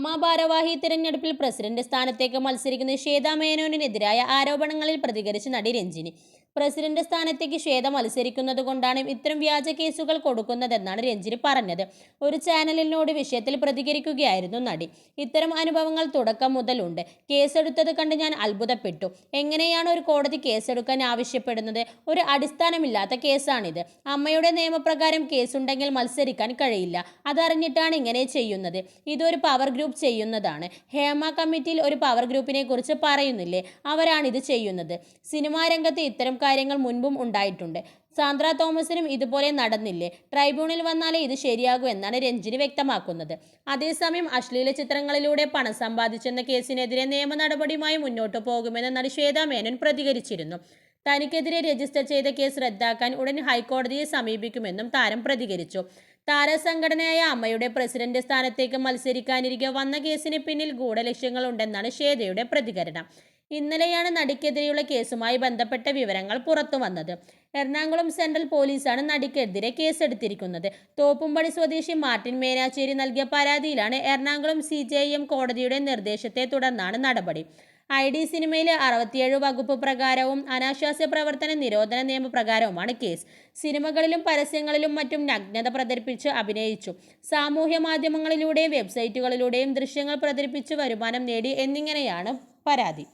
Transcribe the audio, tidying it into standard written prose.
അമ്മ ഭാരവാഹി തിരഞ്ഞെടുപ്പിൽ പ്രസിഡന്റ് സ്ഥാനത്തേക്ക് മത്സരിക്കുന്ന ശ്വേതാ മേനോനെതിരായ ആരോപണങ്ങളിൽ പ്രതികരിച്ച് നടി രഞ്ജിനി. പ്രസിഡന്റ് സ്ഥാനത്തേക്ക് ശ്വേത മത്സരിക്കുന്നത് കൊണ്ടാണ് ഇത്തരം വ്യാജ കേസുകൾ കൊടുക്കുന്നതെന്നാണ് രഞ്ജിനി പറഞ്ഞത്. ഒരു ചാനലിനോട് വിഷയത്തിൽ പ്രതികരിക്കുകയായിരുന്നു നടി. ഇത്തരം അനുഭവങ്ങൾ തുടക്കം മുതലുണ്ട്. കേസെടുത്തത് കണ്ട് ഞാൻ അത്ഭുതപ്പെട്ടു. എങ്ങനെയാണ് ഒരു കോടതി കേസെടുക്കാൻ ആവശ്യപ്പെടുന്നത്? ഒരു അടിസ്ഥാനമില്ലാത്ത കേസാണിത്. അമ്മയുടെ നിയമപ്രകാരം കേസുണ്ടെങ്കിൽ മത്സരിക്കാൻ കഴിയില്ല. അതറിഞ്ഞിട്ടാണ് ഇങ്ങനെ ചെയ്യുന്നത്. ഇതൊരു പവർ ഗ്രൂപ്പ് ചെയ്യുന്നതാണ്. ഹേമ കമ്മിറ്റിയിൽ ഒരു പവർ ഗ്രൂപ്പിനെ കുറിച്ച് പറയുന്നില്ലേ? അവരാണിത് ചെയ്യുന്നത്. സിനിമാ രംഗത്ത് ഇത്തരം കാര്യങ്ങൾ മുൻപും ഉണ്ടായിട്ടുണ്ട്. സാന്ദ്ര തോമസിനും ഇതുപോലെ നടന്നില്ലേ? ട്രൈബ്യൂണൽ വന്നാലേ ഇത് ശരിയാകൂ എന്നാണ് രഞ്ജിനി വ്യക്തമാക്കുന്നത്. അതേസമയം അശ്ലീല ചിത്രങ്ങളിലൂടെ പണം സമ്പാദിച്ചെന്ന കേസിനെതിരെ നിയമ നടപടിയുമായി മുന്നോട്ടു പോകുമെന്ന് നടി ശ്വേതാ മേനോൻ പ്രതികരിച്ചിരുന്നു. തനിക്കെതിരെ രജിസ്റ്റർ ചെയ്ത കേസ് റദ്ദാക്കാൻ ഉടൻ ഹൈക്കോടതിയെ സമീപിക്കുമെന്നും താരം പ്രതികരിച്ചു. താരസംഘടനയായ അമ്മയുടെ പ്രസിഡന്റ് സ്ഥാനത്തേക്ക് മത്സരിക്കാനിരിക്കെ വന്ന കേസിന് പിന്നിൽ ഗൂഢലക്ഷ്യങ്ങളുണ്ടെന്നാണ് ശ്വേതയുടെ പ്രതികരണം. ഇന്നലെയാണ് നടിക്കെതിരെയുള്ള കേസുമായി ബന്ധപ്പെട്ട വിവരങ്ങൾ പുറത്തുവന്നത്. എറണാകുളം സെൻട്രൽ പോലീസാണ് നടിക്കെതിരെ കേസെടുത്തിരിക്കുന്നത്. തോപ്പുംപടി സ്വദേശി മാർട്ടിൻ മേനാച്ചേരി നൽകിയ പരാതിയിലാണ് എറണാകുളം CJIM കോടതിയുടെ നിർദ്ദേശത്തെ തുടർന്നാണ് നടപടി. ID സിനിമയിലെ 67 വകുപ്പ് പ്രകാരവും അനാശാസ്യ പ്രവർത്തന നിരോധന നിയമപ്രകാരവുമാണ് കേസ്. സിനിമകളിലും പരസ്യങ്ങളിലും മറ്റും നഗ്നത പ്രദർശിപ്പിച്ച് അഭിനയിച്ചു, സാമൂഹ്യ മാധ്യമങ്ങളിലൂടെയും വെബ്സൈറ്റുകളിലൂടെയും ദൃശ്യങ്ങൾ പ്രചരിപ്പിച്ച് വരുമാനം നേടി എന്നിങ്ങനെയാണ് പരാതി.